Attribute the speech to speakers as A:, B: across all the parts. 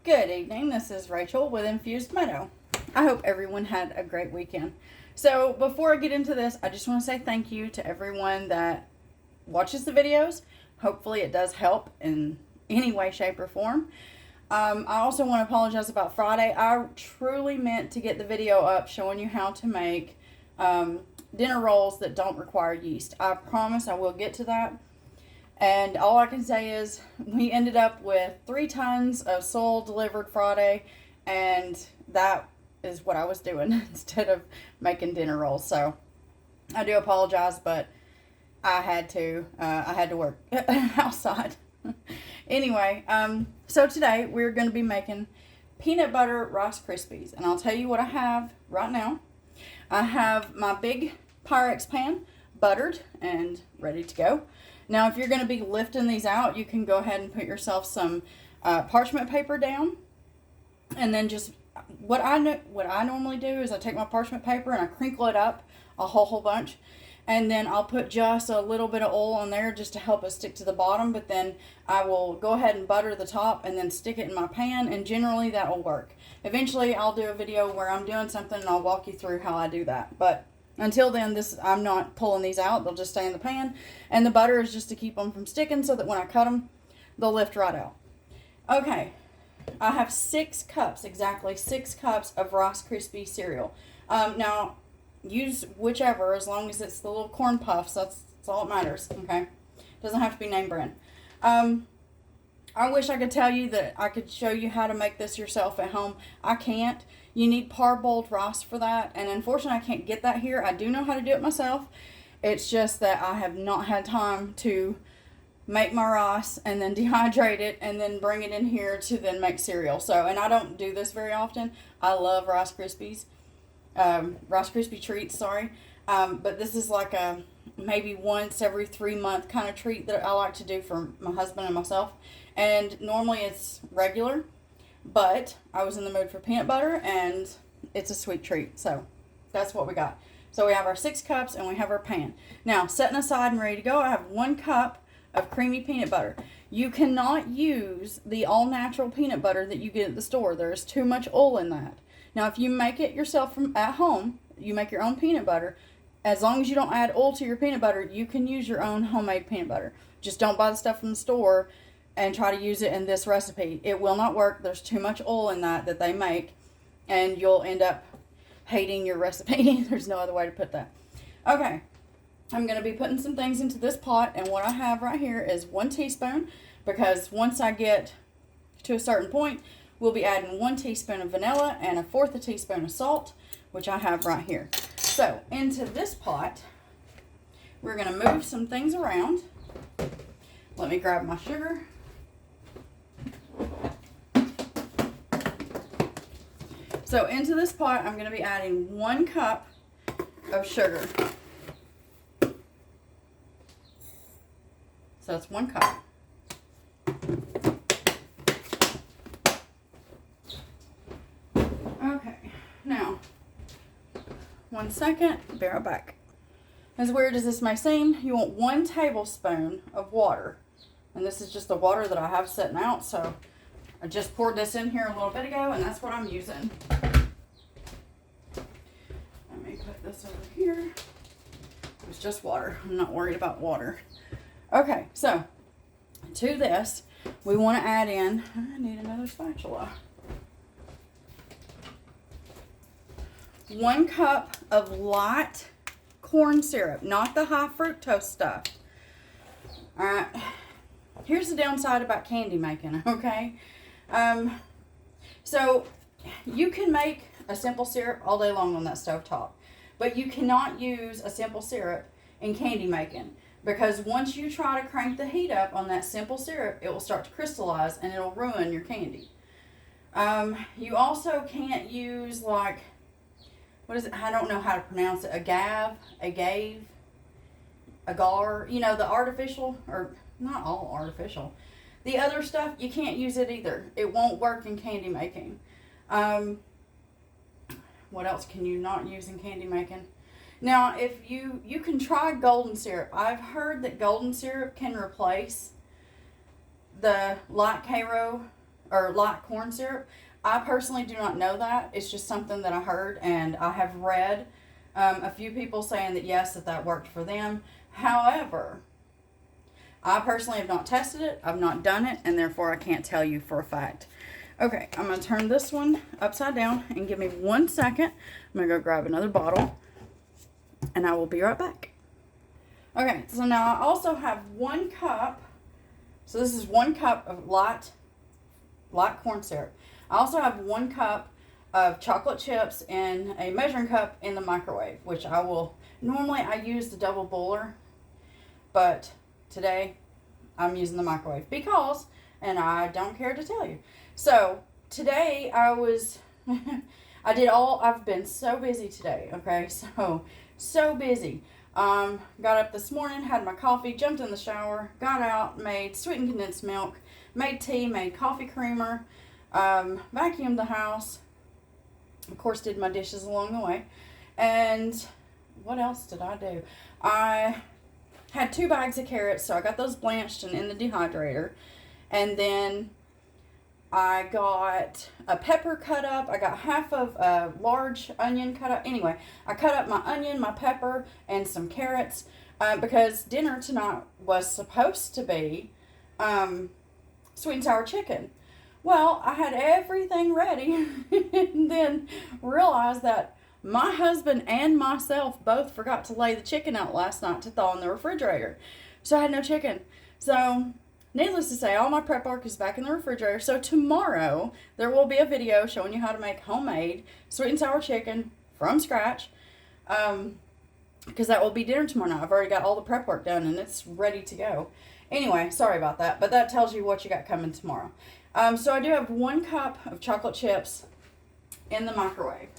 A: Good evening, this is Rachel with Infused Meadow. I hope everyone had a great weekend. So before I get into this, I just want to say thank you to everyone that watches the videos. Hopefully it does help in any way, shape, or form. I also want to apologize about Friday. I truly meant to get the video up showing you how to make dinner rolls that don't require yeast. I promise I will get to that. And all I can say is we ended up with 3 tons of soil delivered Friday, and that is what I was doing instead of making dinner rolls. So I do apologize, but I had to work outside. Anyway, so today we're going to be making peanut butter Rice Krispies, and I'll tell you what I have right now. I have my big Pyrex pan buttered and ready to go. Now, if you're going to be lifting these out, you can go ahead and put yourself some parchment paper down. And then just what I normally do is I take my parchment paper and I crinkle it up a whole bunch. And then I'll put just a little bit of oil on there just to help it stick to the bottom. But then I will go ahead and butter the top and then stick it in my pan. And generally that will work. Eventually I'll do a video where I'm doing something and I'll walk you through how I do that. But until then, I'm not pulling these out. They'll just stay in the pan. And the butter is just to keep them from sticking so that when I cut them, they'll lift right out. Okay, I have 6 cups, exactly 6 cups of Rice Krispie cereal. Now, use whichever, as long as it's the little corn puffs. That's all that matters, okay? Doesn't have to be name brand. I wish I could tell you that I could show you how to make this yourself at home. I can't. You need parboiled rice for that, and unfortunately I can't get that here. I do know how to do it myself. It's just that I have not had time to make my rice and then dehydrate it and then bring it in here to then make cereal. So, and I don't do this very often. I love Rice Krispies. Rice Krispie treats, sorry. But this is like a maybe once every 3 month kind of treat that I like to do for my husband and myself. And normally it's regular, but I was in the mood for peanut butter and it's a sweet treat. So that's what we got. So we have our 6 cups and we have our pan. Now, setting aside and ready to go, I have 1 cup of creamy peanut butter. You cannot use the all-natural peanut butter that you get at the store. There's too much oil in that. Now, if you make it yourself from at home, you make your own peanut butter, as long as you don't add oil to your peanut butter, you can use your own homemade peanut butter. Just don't buy the stuff from the store and try to use it in this recipe. It will not work. There's too much oil in that they make, and you'll end up hating your recipe. There's no other way to put that. Okay, I'm going to be putting some things into this pot, and what I have right here is 1 teaspoon, because once I get to a certain point, we'll be adding 1 teaspoon of vanilla and 1/4 teaspoon of salt, which I have right here. So, into this pot, we're going to move some things around. Let me grab my sugar. So, into this pot, I'm going to be adding 1 cup of sugar. So, that's 1 cup. Okay, now, 1 second, be right back. As weird as this may seem, you want 1 tablespoon of water. And this is just the water that I have sitting out, so I just poured this in here a little bit ago, and that's what I'm using. Let me put this over here. It's just water. I'm not worried about water. Okay, so to this, we want to add in, I need another spatula, 1 cup of light corn syrup, not the high fructose stuff. All right. Here's the downside about candy making, okay? So you can make a simple syrup all day long on that stovetop, but you cannot use a simple syrup in candy making, because once you try to crank the heat up on that simple syrup, it will start to crystallize and it'll ruin your candy. You also can't use, like, what is it? I don't know how to pronounce it. Agar, you know, the artificial, or not all artificial. The other stuff, you can't use it either. It won't work in candy making. What else can you not use in candy making? Now, if you can try golden syrup. I've heard that golden syrup can replace the light Karo or light corn syrup. I personally do not know that. It's just something that I heard, and I have read a few people saying that yes, that worked for them. However, I personally have not tested it. I've not done it, and therefore I can't tell you for a fact. Okay, I'm going to turn this one upside down and give me 1 second. I'm going to go grab another bottle, and I will be right back. Okay, so now I also have 1 cup. So this is 1 cup of light corn syrup. I also have 1 cup of chocolate chips in a measuring cup in the microwave, which I will, normally I use the double boiler, but today I'm using the microwave because, and I don't care to tell you. So today I've been so busy today, okay, so busy. Got up this morning, had my coffee, jumped in the shower, got out, made sweetened condensed milk, made tea, made coffee creamer, vacuumed the house, of course did my dishes along the way, and what else did I do? I had 2 bags of carrots, so I got those blanched and in the dehydrator, and then I got a pepper cut up. I got half of a large onion cut up. Anyway, I cut up my onion, my pepper, and some carrots because dinner tonight was supposed to be sweet and sour chicken. Well, I had everything ready and then realized that my husband and myself both forgot to lay the chicken out last night to thaw in the refrigerator. So I had no chicken. So needless to say, all my prep work is back in the refrigerator. So tomorrow, there will be a video showing you how to make homemade sweet and sour chicken from scratch. Because that will be dinner tomorrow night. I've already got all the prep work done and it's ready to go. Anyway, sorry about that. But that tells you what you got coming tomorrow. So I do have 1 cup of chocolate chips in the microwave.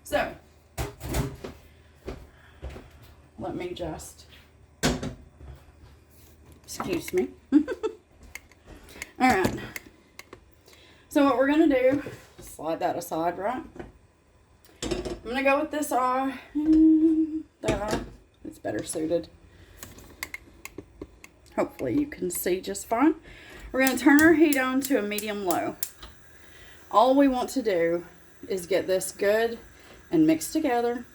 A: So, let me just, excuse me. Alright, so what we're going to do, slide that aside, right? I'm going to go with this eye, that eye, it's better suited. Hopefully you can see just fine. We're going to turn our heat on to a medium-low. All we want to do is get this good and mixed together.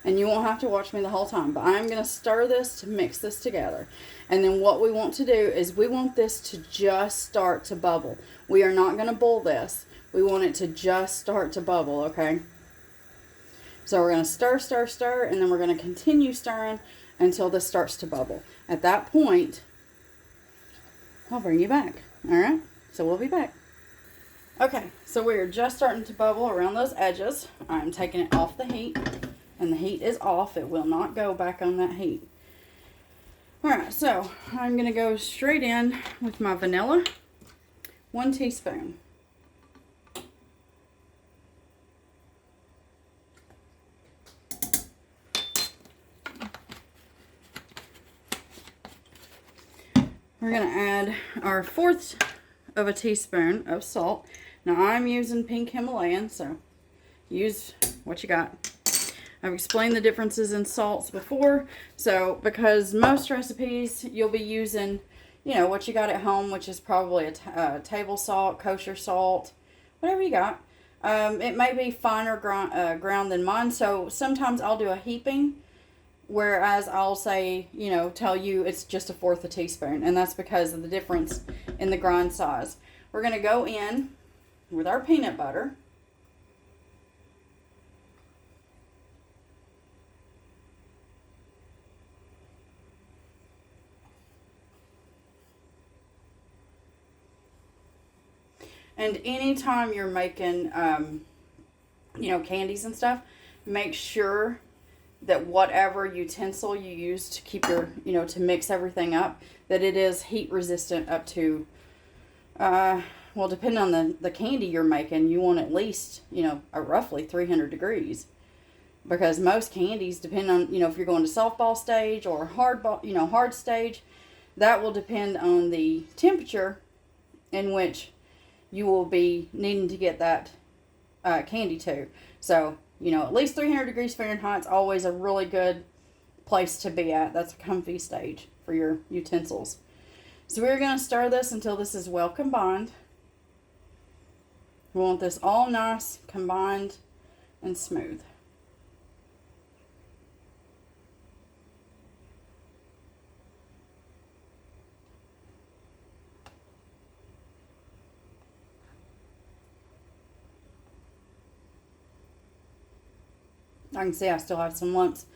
A: And you won't have to watch me the whole time, but I'm going to stir this to mix this together. And then what we want to do is we want this to just start to bubble. We are not going to boil this. We want it to just start to bubble, okay? So we're going to stir, stir, stir, and then we're going to continue stirring until this starts to bubble. At that point, I'll bring you back. Alright, so we'll be back. Okay, so we're just starting to bubble around those edges. I'm taking it off the heat, and the heat is off. It will not go back on that heat. Alright, so I'm going to go straight in with my vanilla. 1 teaspoon. We're going to add our 1/4 of a teaspoon of salt. Now I'm using pink Himalayan, so use what you got. I've explained the differences in salts before, so because most recipes you'll be using, you know, what you got at home, which is probably a table salt, kosher salt, whatever you got. It may be finer ground than mine, so sometimes I'll do a heaping. Whereas I'll say, you know, tell you it's just a 1/4 teaspoon. And that's because of the difference in the grind size. We're going to go in with our peanut butter. And anytime you're making, you know, candies and stuff, make sure that whatever utensil you use to keep your, you know, to mix everything up, that it is heat resistant up to, well, depending on the candy you're making, you want at least, you know, roughly 300 degrees. Because most candies, depending on, you know, if you're going to softball stage or hard stage, that will depend on the temperature in which you will be needing to get that candy to. So, you know, at least 300 degrees Fahrenheit is always a really good place to be at. That's a comfy stage for your utensils. So we're going to stir this until this is well combined. We want this all nice, combined, and smooth. I can see I still have some lumps.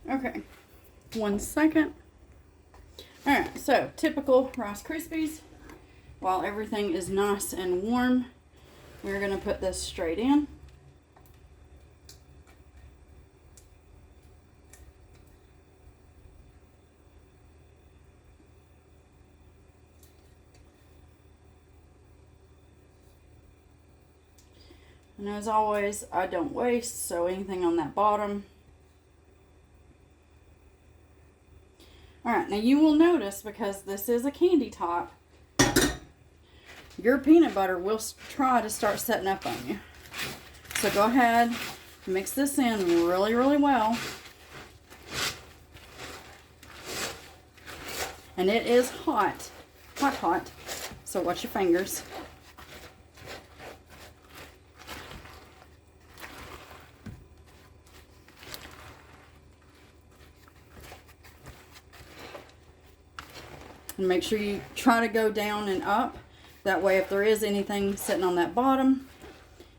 A: Okay, 1 second. Alright, so typical Rice Krispies. While everything is nice and warm, we're going to put this straight in. And as always, I don't waste, so anything on that bottom. Alright, now you will notice, because this is a candy top, your peanut butter will try to start setting up on you. So go ahead, mix this in really, really well. And it is hot, hot, hot, so watch your fingers. And make sure you try to go down and up. That way, if there is anything sitting on that bottom,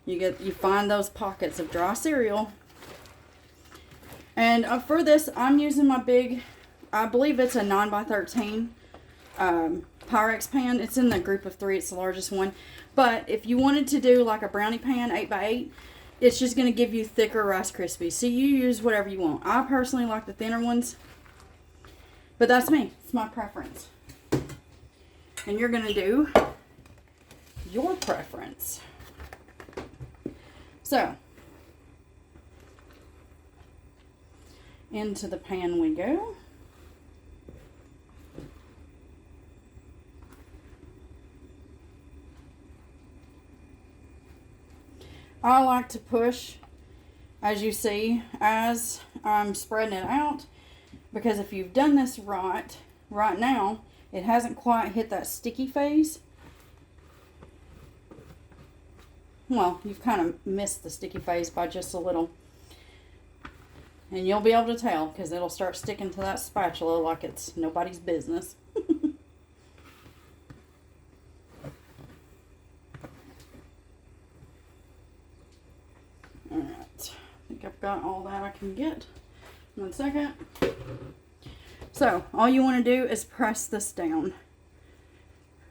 A: you find those pockets of dry cereal. And for this, I'm using my big, I believe it's a 9x13 Pyrex pan. It's in the group of 3. It's the largest one. But if you wanted to do like a brownie pan, 8x8, it's just going to give you thicker Rice Krispies. So you use whatever you want. I personally like the thinner ones. But that's me. It's my preference. And you're going to do your preference. So, into the pan we go. I like to push, as you see, as I'm spreading it out, because if you've done this right now, it hasn't quite hit that sticky phase. Well, you've kind of missed the sticky phase by just a little. And you'll be able to tell, because it'll start sticking to that spatula like it's nobody's business. Alright, I think I've got all that I can get. 1 second. So, all you want to do is press this down.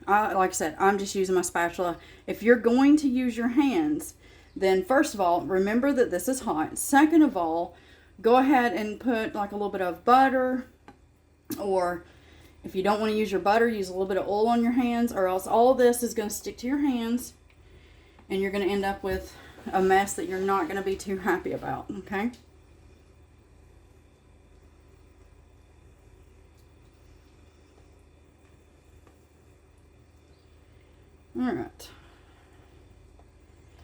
A: Like I said, I'm just using my spatula. If you're going to use your hands, then first of all, remember that this is hot. Second of all, go ahead and put like a little bit of butter, or if you don't want to use your butter, use a little bit of oil on your hands, or else all of this is going to stick to your hands, and you're going to end up with a mess that you're not going to be too happy about, okay? Alright.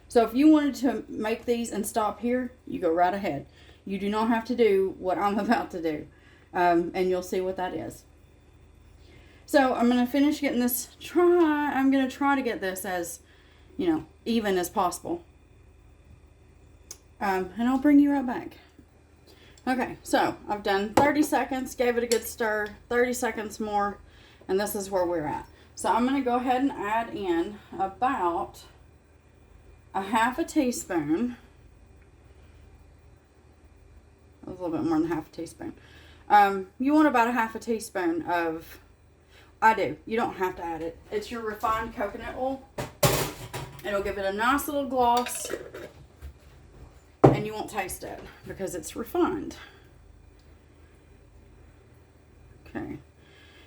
A: So if you wanted to make these and stop here, you go right ahead. You do not have to do what I'm about to do. And you'll see what that is. So I'm going to finish getting this, I'm going to try to get this as, even as possible. And I'll bring you right back. Okay, so I've done 30 seconds, gave it a good stir, 30 seconds more, and this is where we're at. So I'm going to go ahead and add in about a half a teaspoon. A little bit more than half a teaspoon. You want about a half a teaspoon of, you don't have to add it. It's your refined coconut oil. It'll give it a nice little gloss. And you won't taste it because it's refined. Okay.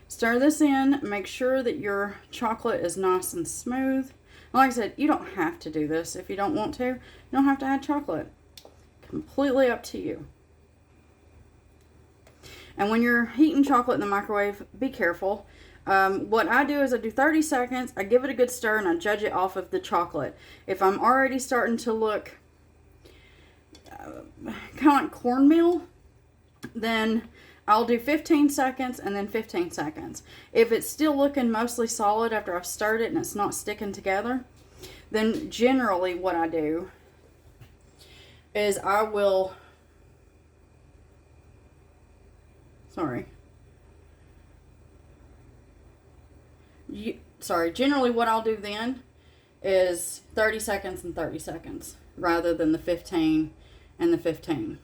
A: Stir this in. Make sure that your chocolate is nice and smooth. Like I said, you don't have to do this if you don't want to. You don't have to add chocolate. Completely up to you. And when you're heating chocolate in the microwave, be careful. What I do is I do 30 seconds, I give it a good stir, and I judge it off of the chocolate. If I'm already starting to look kind of like cornmeal, then I'll do 15 seconds and then 15 seconds. If it's still looking mostly solid after I've stirred it and it's not sticking together, then generally what I do is I will, generally what I'll do then is 30 seconds and 30 seconds rather than the 15 and the 15.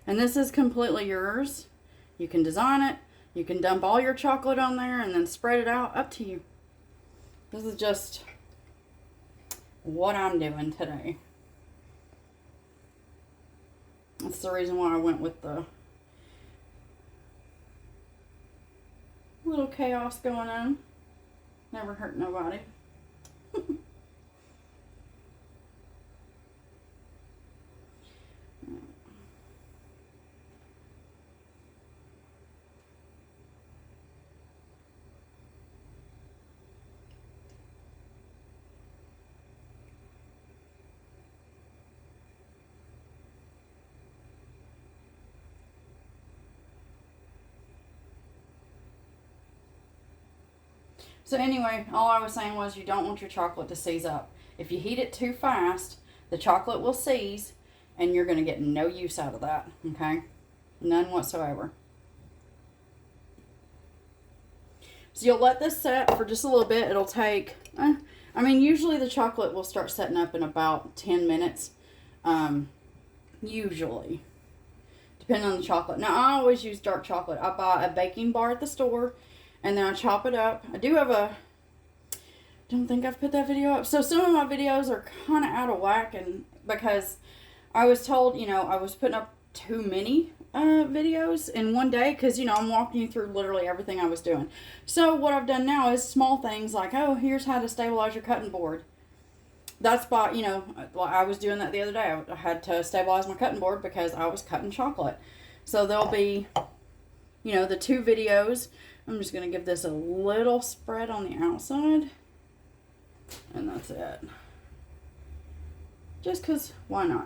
A: And this is completely yours. You can design it. You can dump all your chocolate on there and then spread it out. Up to you. This is just what I'm doing today. That's the reason why I went with the little chaos going on. Never hurt nobody. So anyway, all I was saying was you don't want your chocolate to seize up. If you heat it too fast, the chocolate will seize and you're going to get no use out of that, okay? None whatsoever. So you'll let this set for just a little bit. It'll take, usually the chocolate will start setting up in about 10 minutes. Usually. Depending on the chocolate. Now, I always use dark chocolate. I buy a baking bar at the store. And then I chop it up. I do have don't think I've put that video up. So some of my videos are kind of out of whack. And because I was told, I was putting up too many videos in one day. Because, I'm walking you through literally everything I was doing. So what I've done now is small things like, oh, here's how to stabilize your cutting board. That's by, I was doing that the other day. I had to stabilize my cutting board because I was cutting chocolate. So there'll be, the 2 videos. I'm just going to give this a little spread on the outside. And that's it. Just because, why not?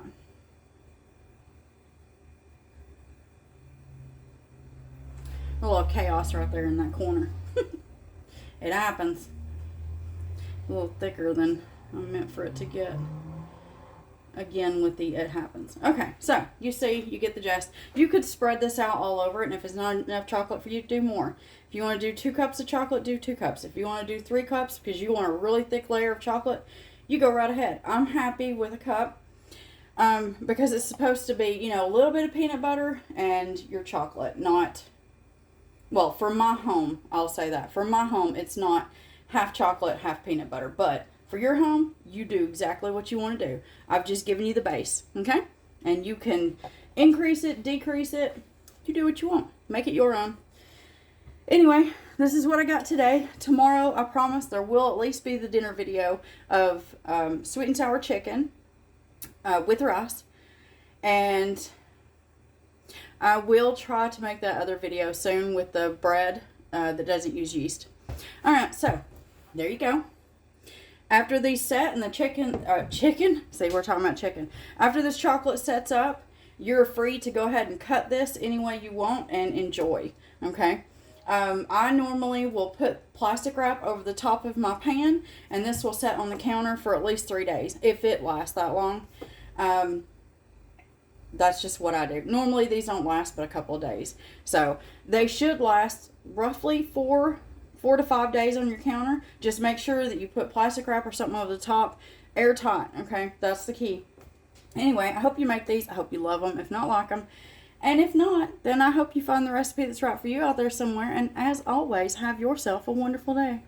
A: A little chaos right there in that corner. It happens. A little thicker than I meant for it to get. Again with the it happens. Okay, so you see, you get the gist. You could spread this out all over it, and if it's not enough chocolate for you to do more. If you want to do 2 cups of chocolate, do 2 cups. If you want to do 3 cups because you want a really thick layer of chocolate, you go right ahead. I'm happy with a cup because it's supposed to be, a little bit of peanut butter and your chocolate. Not, well, for my home, I'll say that. For my home, it's not half chocolate, half peanut butter, but for your home, you do exactly what you want to do. I've just given you the base, okay? And you can increase it, decrease it. You do what you want. Make it your own. Anyway, this is what I got today. Tomorrow, I promise, there will at least be the dinner video of sweet and sour chicken with rice. And I will try to make that other video soon with the bread that doesn't use yeast. All right, so there you go. After these set and the chicken, see, we're talking about chicken. After this chocolate sets up, you're free to go ahead and cut this any way you want and enjoy, okay? I normally will put plastic wrap over the top of my pan, and this will set on the counter for at least 3 days, if it lasts that long. That's just what I do. Normally, these don't last but a couple of days. So, they should last roughly 4 to 5 days on your counter. Just make sure that you put plastic wrap or something over the top, airtight, okay? That's the key. Anyway, I hope you make these. I hope you love them, if not like them. And if not, then I hope you find the recipe that's right for you out there somewhere. And as always, have yourself a wonderful day.